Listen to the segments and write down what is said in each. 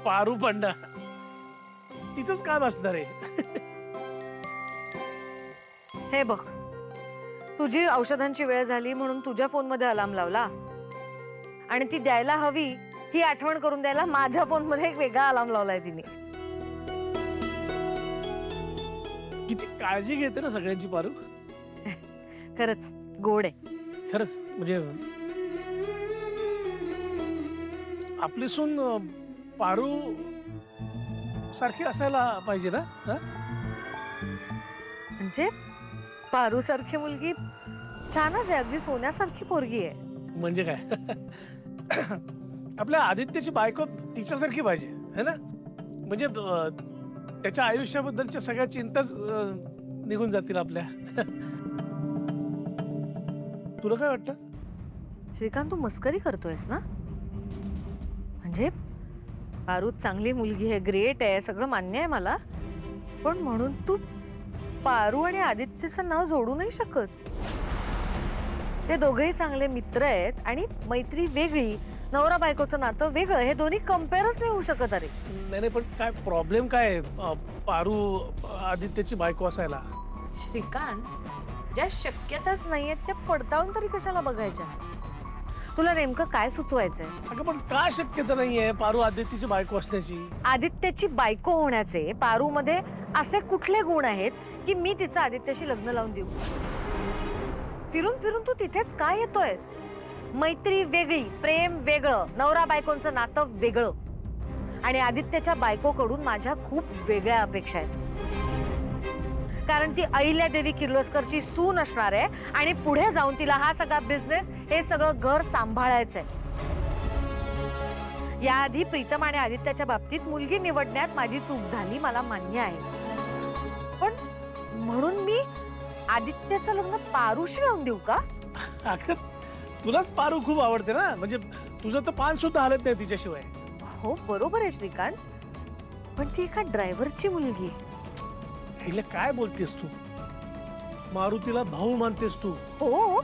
पारू पंडा तिथंच काय बसणार आहे? हे बघ, तुझी औषधांची वेळ झाली म्हणून तुझ्या फोनमध्ये अलार्म लावला आणि ती द्यायला हवी ही आठवण करून द्यायला माझ्या फोनमध्ये एक वेगळा अलार्म लावलाय तिने. किती काळजी घेते ना सगळ्यांची पारू. खरंच गोड आहे. खरंच म्हणजे आपली सून पारू सारखी असायला पाहिजे ना. म्हणजे पारू सारखी मुलगी छानच आहे, अगदी सोन्यासारखी पोरगी आहे. म्हणजे काय आपल्या आदित्यची बायको तिच्यासारखी पाहिजे है ना. म्हणजे त्याच्या आयुष्याबद्दलच्या सगळ्या चिंताच निघून जातील आपल्या. तुला काय वाटतं? श्रीकांत, तू मस्करी करतोयस ना? म्हणजे पारू चांगली मुलगी आहे, ग्रेट आहे, सगळं मान्य आहे मला, पण म्हणून तू पारू आणि आदित्यचं नाव जोडू नाही शकत. ते दोघेही चांगले मित्र आहेत आणि मैत्री वेगळी, नवरा बायकोचं नातं वेगळं, हे दोन्ही कम्पेअरच नाही होऊ शकत. अरे नाही पण काय प्रॉब्लेम काय आहे पारू आदित्यची बायको असायला? श्रीकांत, ज्या शक्यताच नाहीयेत त्या पडताळून तरी कशाला बघायच्या? तुला नेमकं काय सुचवायचंय? अगं पण का शक्यता नाहीये पारू आदित्यची बायको असण्याची? आदित्यची बायको होण्याचे पारू मध्ये असे कुठले गुण आहेत की मी तिचं आदित्यशी लग्न लावून देऊ? फिरून फिरून तू तिथेच काय येतोयस? मैत्री वेगळी, प्रेम वेगळं, नवरा बायकोंचं नातं वेगळं, आणि आदित्यच्या बायकोकडून माझ्या खूप वेगळ्या अपेक्षा आहेत. कारण ती अहिल्यादेवी किर्लोस्करची सून असणार आहे आणि पुढे जाऊन तिला हा सगळा बिझनेस, हे सगळं घर सांभाळायचंय. याआधी प्रीतम आणि आदित्यच्या बाबतीत मुलगी निवडण्यात माझी चूक झाली, मला मान्य आहे, पण म्हणून मी आदित्यचं लग्न पारूशी लावून देऊ का? अगं तुलाच पारू खूप आवडते ना, म्हणजे तुझं तर पान सुद्धा हलत नाही तिच्याशिवाय. हो बरोबर आहे श्रीकांत, पण ती एका ड्रायव्हरची मुलगी आहे. हिला काय बोलतेस तू? मारुतीला भाऊ मानतेस तू? हो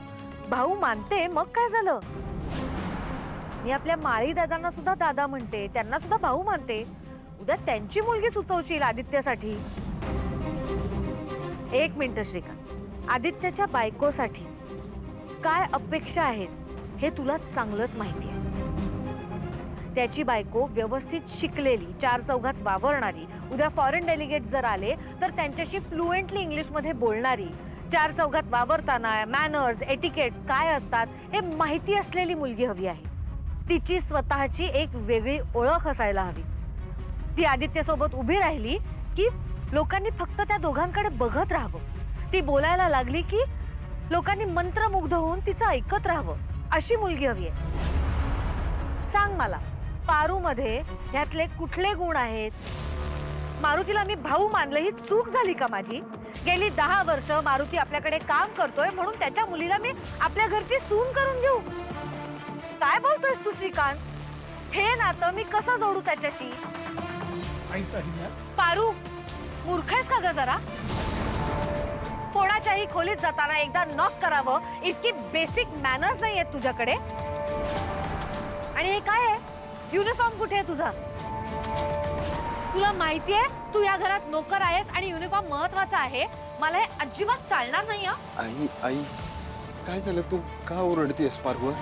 भाऊ मानते, मग काय झालं? मी आपल्या माळी दादांना सुद्धा दादा म्हणते, त्यांना सुद्धा भाऊ मानते. उद्या त्यांची मुलगी सुचवशील आदित्यसाठी. एक मिनिट श्रीकांत, आदित्यच्या बायकोसाठी काय अपेक्षा आहेत हे तुला चांगलंच माहिती आहे. त्याची बायको व्यवस्थित शिकलेली, चार चौघात वावरणारी, उद्या फॉरेन डेलिगेट जर आले तर त्यांच्याशी फ्लुएंटली इंग्लिश मध्ये बोलणारी, चार चौघात वावरताना मॅनर्स, एटिकेट्स काय असतात हे माहिती असलेली मुलगी हवी आहे. तिची स्वतःची एक वेगळी ओळख असायला हवी. ती आदित्य सोबत उभी राहिली की लोकांनी फक्त त्या दोघांकडे बघत राहावं. ती बोलायला लागली की लोकांनी मंत्रमुग्ध होऊन तिचं ऐकत राहावं, अशी मुलगी हवी आहे. सांग मला, पारू मध्ये ह्यातले कुठले गुण आहेत? मारुतीला मी भाऊ मानलं, ही चूक झाली का माझी? गेली 10 वर्ष मारुती आपल्याकडे काम करतोय म्हणून त्याच्या मुलीला मी आपल्या घरची सून करून घेऊ? काय बोलतोयस तू श्रीकांत? हे नातं मी कसं जोडू त्याच्याशी? पारू, मूर्ख आहेस का ग जरा? कोणाच्याही खोलीत जाताना एकदा नॉक करावं इतकी बेसिक मॅनर्स नाही आहेत तुझ्याकडे. आणि हे काय आहे? युनिफॉर्म कुठे आहे तुझा? तुला माहितीये तू या घरात नोकर आहेस आणि युनिफॉर्म महत्वाचा आहे. मला हे अजिबात चालणार नाही. आई आई काय झालं? तू का ओरडतेस पारू?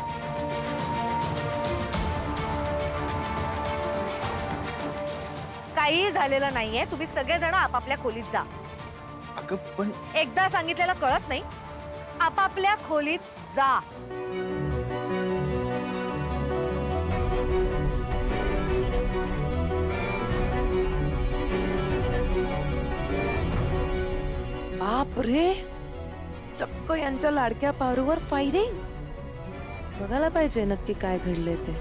काही झालेलं नाहीये. तुम्ही सगळेजण आपापल्या खोलीत जा. अगं पण एकदा सांगितलेलं कळत नाही? आपापल्या खोलीत जा. बाप रे, चक्क यांच्या लाडक्या पारूवर फायरिंग. बघायला पाहिजे नक्की काय घडले ते.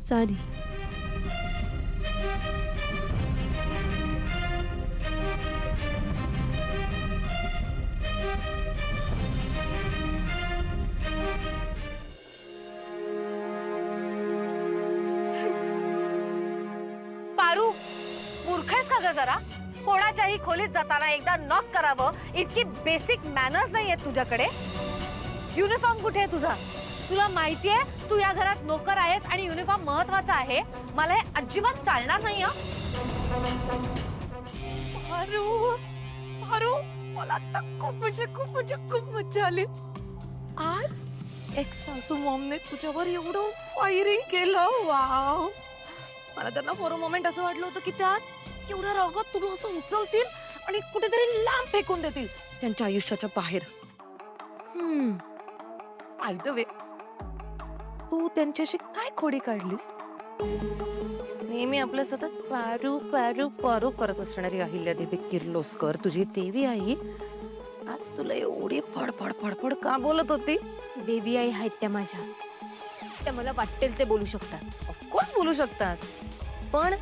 सॉरी. पारू, मूर्ख आहेस का ग जरा? कोणाच्याही खोलीत जाताना एकदा नॉक करावं इतकी बेसिक मॅनर्स नाही आहेत तुझ्याकडे. युनिफॉर्म कुठे आहे तुझा? तुला माहितीये तू या घरात नोकर आहेस आणि युनिफॉर्म महत्वाचा आहे. मला हे अजिबात चालणार नाही हं. मला आता खूप मजा आली. आज एक सासू मॉमने तुझ्यावर एवढं फायरिंग केलं. वाव. मला त्यांना फॉर अ मोमेंट असं वाटलं होतं की त्यात एवढ्या रागात तुला असं उचलतील आणि कुठेतरी लांब फेकून देतील त्यांच्या आयुष्याच्या बाहेर. बाय द वे, तू त्यांच्याशी काय खोडी काढलीस? नेहमी आपलं सतत पारू पारू पारू करत असणारी अहिल्यादेवी किर्लोस्कर, तुझी देवी आई, आज तुला एवढी फडफड फडफड का बोलत होती? देवी आई आहेत त्या माझ्या. त्या मला वाटेल ते बोलू शकतात. ऑफकोर्स बोलू शकतात, पण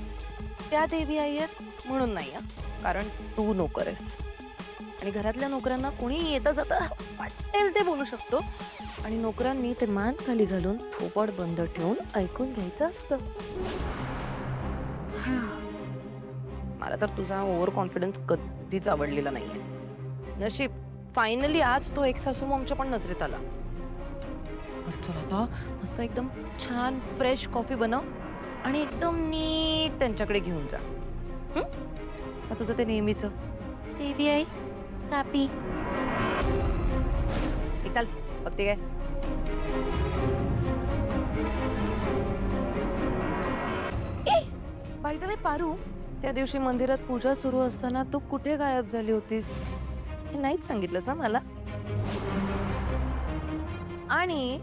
त्या देवी आई आहेत म्हणून नाही हं. कारण तू नोकर आहेस आणि घरातल्या नोकरांना कोणी येता जाता वाटेल ते बोलू शकतो आणि नोकरांनी ते मान खाली घालून थोपड बंद ठेवून ऐकून घ्यायचं असतं. मला तर तुझा ओव्हर कॉन्फिडन्स कधीच आवडलेला नाहीये. नशीब फायनली आज तो एक सासू मॉमच्या पण नजरेत आला. बरं चल आता मस्त एकदम छान फ्रेश कॉफी बनव आणि एकदम नीट त्यांच्याकडे घेऊन जा. मग तुझं ते नेहमीच देवी आई कापी चाल बघते काय. बाय द वे पारू, त्या दिवशी मंदिरात पूजा सुरू असताना तू कुठे गायब झाली होतीस हे नाहीच सांगितलंस ना मला. आणि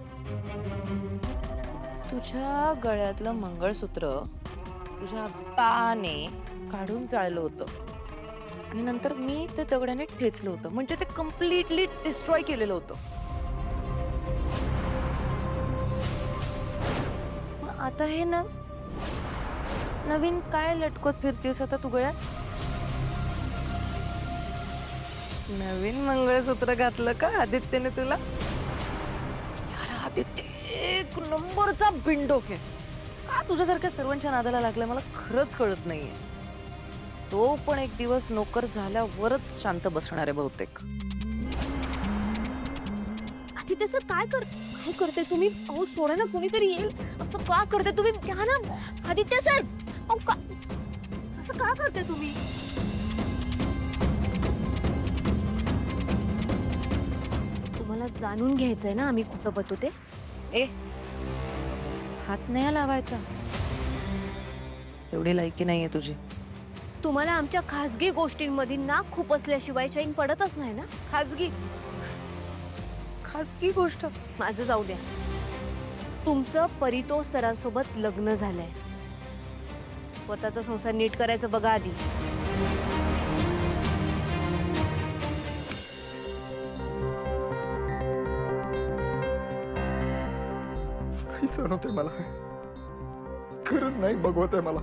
तुझ्या गळ्यातलं मंगळसूत्र तुझ्या बाने काढून जाळलं होतं आणि नंतर मी ते दगडाने ठेचलं होतं. म्हणजे ते कम्प्लिटली डिस्ट्रॉय केलेलं होतं. मग आता हे ना नवीन काय लटकत फिरतेस आता तू गळ्यात? नवीन मंगळसूत्र घातलं का आदित्यने तुला? यार आदित्य एक नंबरचा बिंडोक आहे. का तुझ्यासारख्या सर्वांच्या नादाला लागलाय मला खरंच कळत नाहीये. तो पण एक दिवस नोकर झाल्यावरच शांत बसणार आहे बहुतेक. आदित्य सर काय करते तुम्ही? अहो सोडा ना, कोणीतरी येईल. असं का करते तुम्ही? घ्या ना आदित्य सर. अहो का असं का करते तुम्ही? तुम्हाला जाणून घ्यायचंय ना आम्ही कुठं बघतो ते? ए हात नाही लावायचा. तेवढी लायकी नाहीये तुझी. तुम्हाला आमच्या खासगी गोष्टींमध्ये नाक खुपसल्याशिवाय चैन पडतच नाही ना? खासगी गोष्ट माझं जाऊ द्या. तुमचं परितोष सरांसोबत लग्न झालंय. स्वतःचा संसार नीट करायचं बघा आधी. काही सहन होतंय मला. खरंच नाही बघवत आहे मला.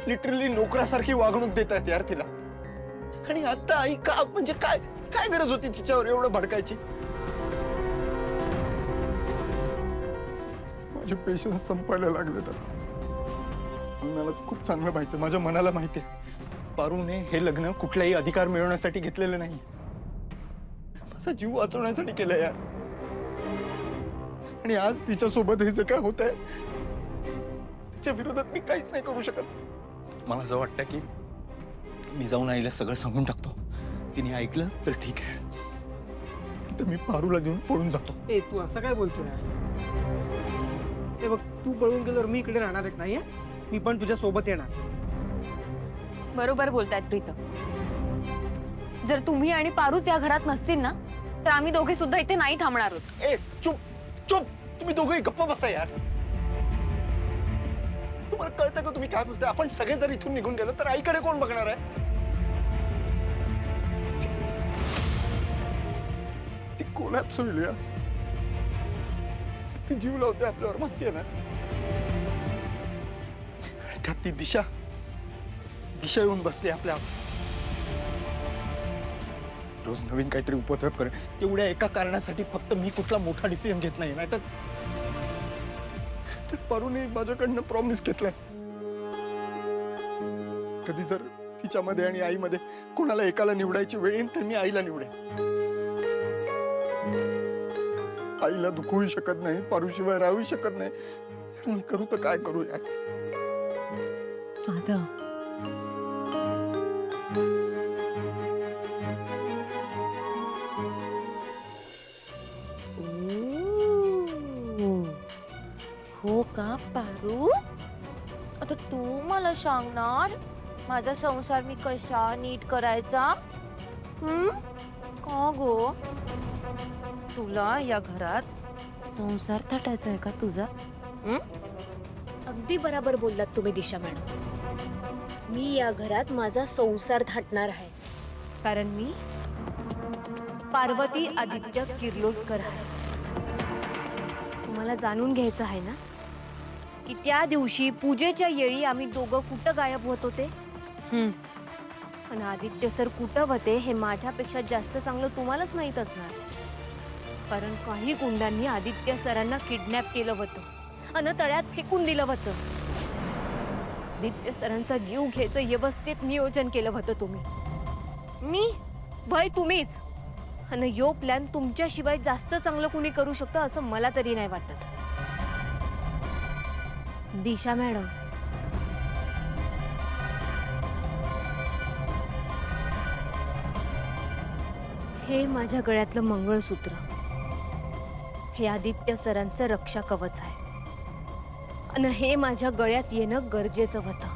लिटरली नोकरासारखी वागणूक देत आहेत यार तिला. आणि आता आई का म्हणजे काय काय गरज होती तिच्यावर एवढं भडकायची? माझे पेशन्स संपायला लागले तर. मला खूप चांगलं माहिती, माझ्या मनाला माहिती आहे पारूने हे लग्न कुठल्याही अधिकार मिळवण्यासाठी घेतलेलं नाही. माझा जीव वाचवण्यासाठी केलं यार. आणि आज तिच्यासोबत हे जे काय होत आहे तिच्या विरोधात मी काहीच नाही करू शकत. मला असं वाटतं की मी जाऊन आईला सगळं सांगून टाकतो. तिने ऐकलं तर ठीक आहे, तर मी पारूला घेऊन पळून जातो. ए तू असं काय बोलतोय? हे बघ, तू पळून गेल्यावर मी इकडे राहणार एक नाहीये. मी पण तुझ्या सोबत येणार. बरोबर बोलतायत प्रीतम. जर तुम्ही आणि पारूच या घरात नसतील ना तर आम्ही दोघे सुद्धा इथे नाही थांबणार आहोत. ए चुप चुप, तुम्ही दोघंही गप्प बसा यार. तुम्हाला कळतं का तुम्ही काय बोलताय? आपण सगळे जर इथून निघून गेलो तर आईकडे कोण बघणार आहे? ती कोलॅप्स होईल यार. ती जीव लावते आपल्यावर, माहितीये ना. त्यात ती दिशा येऊन बसली आपल्या. रोज नवीन काहीतरी उपद्रव करे. एवढ्या एका कारणासाठी फक्त मी कुठला मोठा डिसिजन घेत नाही. नाहीतर पारूने माझ्याकडनं प्रॉमिस घेतलाय, कधी जर तिच्यामध्ये आणि आईमध्ये कोणाला एकाला निवडायची वेळ येईल तर मी आईला निवडेन. आईला दुखवू शकत नाही, पारूशिवाय राहू शकत नाही. यार, मी करू तर काय करू यार? साधं हो का पारू? आता तू मला सांगणार माझा संसार मी कशा नीट करायचा? का गो? तुला या घरात संसार थाटायचा आहे का तुझा? अगदी बरोबर बोललात तुम्ही दिशा मॅडम. मी या घरात माझा संसार थाटणार आहे कारण मी पार्वती आदित्य किर्लोस्कर आहे. तुम्हाला जाणून घ्यायचं आहे ना की त्या दिवशी पूजेच्या वेळी आम्ही दोघं कुठं गायब होत होते आणि आदित्य सर कुठं होते हे माझ्यापेक्षा जास्त चांगलं तुम्हालाच माहित असणार. कारण काही गुंडांनी आदित्य सरांना किडनॅप केलं होतं आणि तळ्यात फेकून दिलं होतं. आदित्य सरांचा जीव घ्यायचं व्यवस्थित नियोजन केलं होतं तुम्ही. मी वय तुम्हीच. आणि यो प्लॅन तुमच्याशिवाय जास्त चांगलं कुणी करू शकतं असं मला तरी नाही वाटत. दिशा मॅडम, हे माझ्या गळ्यातलं मंगळसूत्र हे आदित्य सरांचं रक्षा कवच आहे आणि हे माझ्या गळ्यात येणं गरजेचं होतं.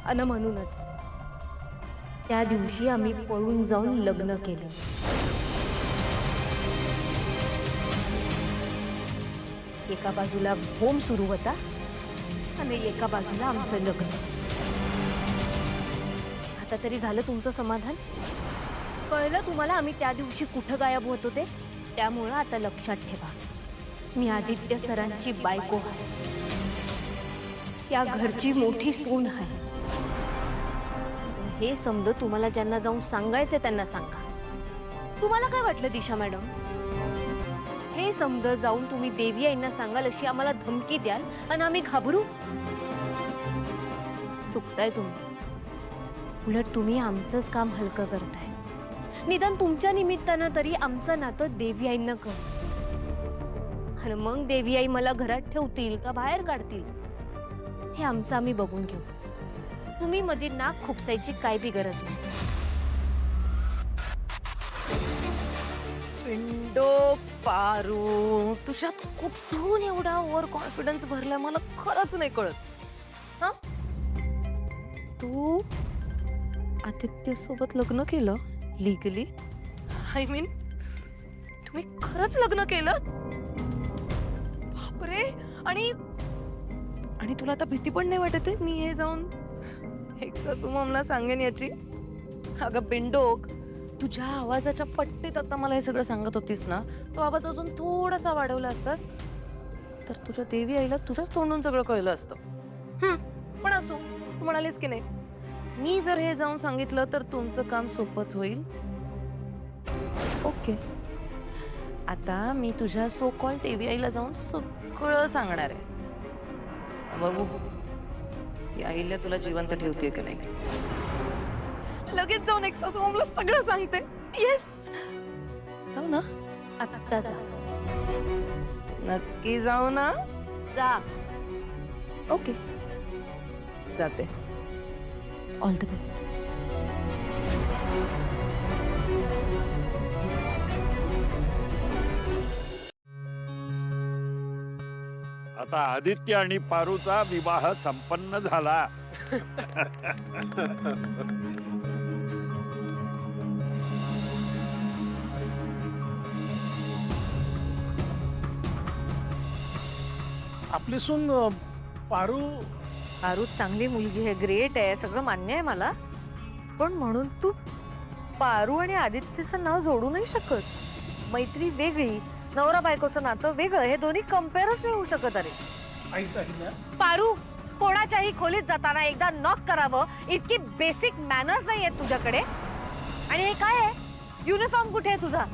आणि म्हणूनच त्या दिवशी आम्ही पळून जाऊन लग्न केलं. एका बाजूला होम सुरू होता आणि एका बाजूला आमचं लग्न. आता तरी झालं तुमचं समाधान? कळलं तुम्हाला आम्ही त्या दिवशी कुठं गायब होत होते? त्यामुळं आता लक्षात ठेवा, मी आदित्य सरांची बायको आहे. या घरची मोठी सून आहे. हे समज तुम्हाला ज्यांना जाऊन सांगायचं त्यांना सांगा. तुम्हाला काय वाटलं दिशा मॅडम? हे समज जाऊन तुम्ही देवी यांना सांगाल अशी आम्हाला धमकी द्याल आणि आम्ही घाबरू? चुकताय तुम्ही. उलट तुम्ही आमचंच काम हलकं करताय. निदान तुमच्या निमित्तानं तरी आमचं नातं देवी आईंना कर. आणि मग देवी आई मला घरात ठेवतील का बाहेर काढतील हे आमचं आम्ही बघून घेऊ. तुम्ही मध्ये नाक खुपसायची काय बी गरज नाही. पिंडो पारू, तुझ्यात कुठून एवढा ओव्हर कॉन्फिडन्स भरलाय मला खरंच नाही कळत. हा, तू आदित्य सोबत लग्न केलं लीगली? आय मीन तुम्ही खरंच लग्न केलं? बापरे. आणि तुला आता भीती पण नाही वाटत आहे मी हे जाऊन एक सासू ममला सांगेन याची? अगं बिंडोक, तुझ्या आवाजाच्या पट्टीत आता मला हे सगळं सांगत होतीस ना, तो आवाज अजून थोडासा वाढवला असतास तर तुझ्या देवी आईला तुझ्याच तोंडून सगळं कळलं असतं. पण असो, तू म्हणालीस की नाही, मी जर हे जाऊन सांगितलं तर तुमचं काम सोपंच होईल. ओके, आता मी तुझ्या सो कॉल देवी आईला जाऊन सगळं सांगणार आहे. बघू ती आईला तुला जिवंत ठेवते की नाही. लगेच जाऊन एक सासू ममला सगळं सांगते. येस, जाऊ ना? आत्ता जा. नक्की जाऊ ना? जा. ओके, जाते. All the best. आता आदित्य आणि पारूचा विवाह संपन्न झाला. आपली सून पारू पारू चांगली मुलगी आहे, ग्रेट आहे, सगळं मान्य आहे मला. पण म्हणून तू पारू आणि आदित्यचं नाव जोडू नाही शकत. मैत्री वेगळी, नवरा बायकोचं नातं वेगळं, हे दोन्ही कम्पेअरच नाही होऊ शकत. अरे ऐक ना, पारू, कोणाच्याही खोलीत जाताना एकदा नॉक करावं इतकी बेसिक मॅनर्स नाही आहेत तुझ्याकडे. आणि हे काय आहे? युनिफॉर्म कुठे आहे तुझा?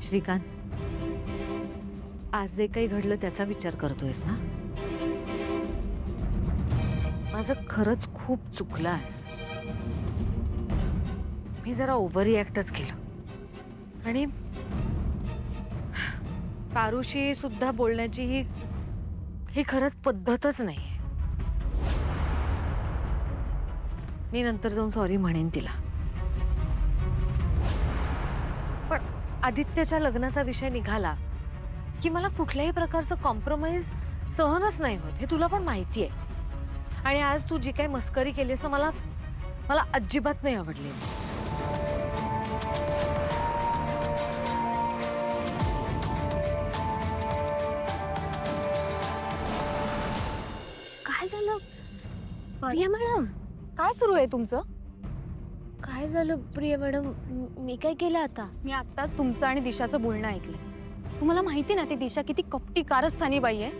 श्रीकांत, आज जे काही घडलं त्याचा विचार करतोयस ना? माझं खरंच खूप चुकलं आज. मी जरा ओव्हर रिॲक्टच केलं आणि पारुशी सुद्धा बोलण्याची ही खरंच पद्धतच नाही. मी नंतर जाऊन सॉरी म्हणेन तिला. पण आदित्यच्या लग्नाचा विषय निघाला की मला कुठल्याही प्रकारचं कॉम्प्रोमाइज सहनच नाही होत, हे तुला पण माहिती आहे. आणि आज तू जी काही मस्करी केलीस ना, मला अजिबात नाही आवडली. काय झालं प्रिया मॅडम? काय सुरू आहे तुमचं? काय झालं प्रिया मॅडम? मी काय केलं आता? मी आत्ताच तुमचं आणि दिशाचं बोलणं ऐकलं. तुम्हाला माहिती ना ती दिशा किती कपटी कारस्थानी बाई आहे.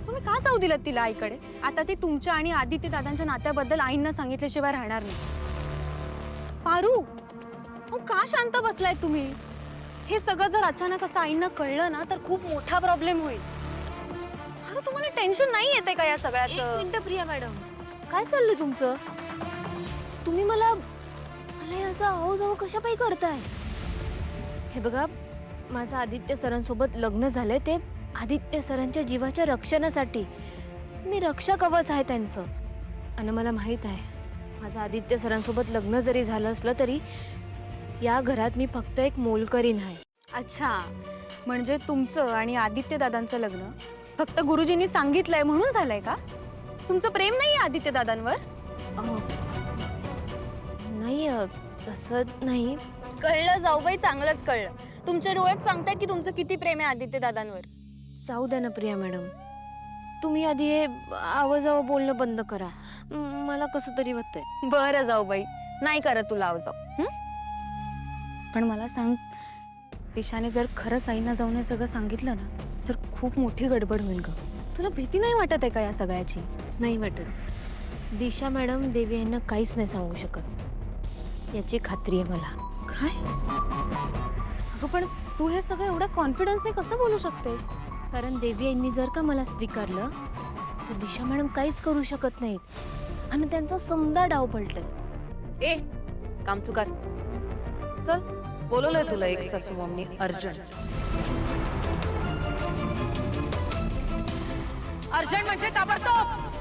तुम्ही का जाऊ दिलात तिला आईकडे? आता ती तुमच्या आणि आदित्य दादांच्या नात्याबद्दल आईंना सांगितल्याशिवाय राहणार नाही. पारू, अहो का शांत बसलाय तुम्ही? हे सगळं जर अचानक असं आईंना कळलं ना तर खूप मोठा प्रॉब्लेम होईल. पारू, तुम्हाला टेन्शन नाही येते का या एक सगळ्याचं? मिनिट प्रिया मॅडम, काय चाललंय तुमचं? तुम्ही मला हे असं अहो जाऊ कशा पायी करताय? हे बघा, माझं आदित्य सरांसोबत लग्न झालंय ते आदित्य सरांच्या जीवाच्या रक्षणासाठी. मी रक्षा कवच आहे त्यांचं. आणि मला माहित आहे माझं आदित्य सरांसोबत लग्न जरी झालं असलं तरी या घरात मी फक्त एक मोलकरीण आहे. अच्छा, म्हणजे तुमचं आणि आदित्य दादांचं लग्न फक्त गुरुजींनी सांगितलंय म्हणून झालंय का? तुमचं प्रेम नाहीये आदित्य दादांवर? नाही तसं नाही. कळलं जाऊबाई, चांगलंच कळलं. तुमच्या डोळ्यात सांगतायत की तुमचं किती प्रेम आहे आदित्य दादांवर. जाऊ द्या ना प्रिया मॅडम, तुम्ही आधी हे आवाजावं बोलणं बंद करा. मला कसं तरी होतंय. बरं जाऊबाई, नाही करत तुला आव जाऊ. पण मला सांग, दिशाने जर खरंच आईना जाऊन हे सगळं सांगितलं ना तर खूप मोठी गडबड होईल ग. तुला भीती नाही वाटत आहे का या सगळ्याची? नाही वाटत. दिशा मॅडम देवी यांना काहीच नाही सांगू शकत याची खात्री आहे मला. काय? अगं पण तू हे सगळं एवढ्या कॉन्फिडन्सने कसं बोलू शकतेस? कारण देवी यांनी जर का मला स्वीकारलं तर दिशा मॅडम काहीच करू शकत नाहीत आणि त्यांचा समजा डाव पलटेल. ए, काम चुकार. चल, बोलवलंय तुला एक सासूमामनी अर्जंट. अर्जंट म्हणजे ताबडतोब.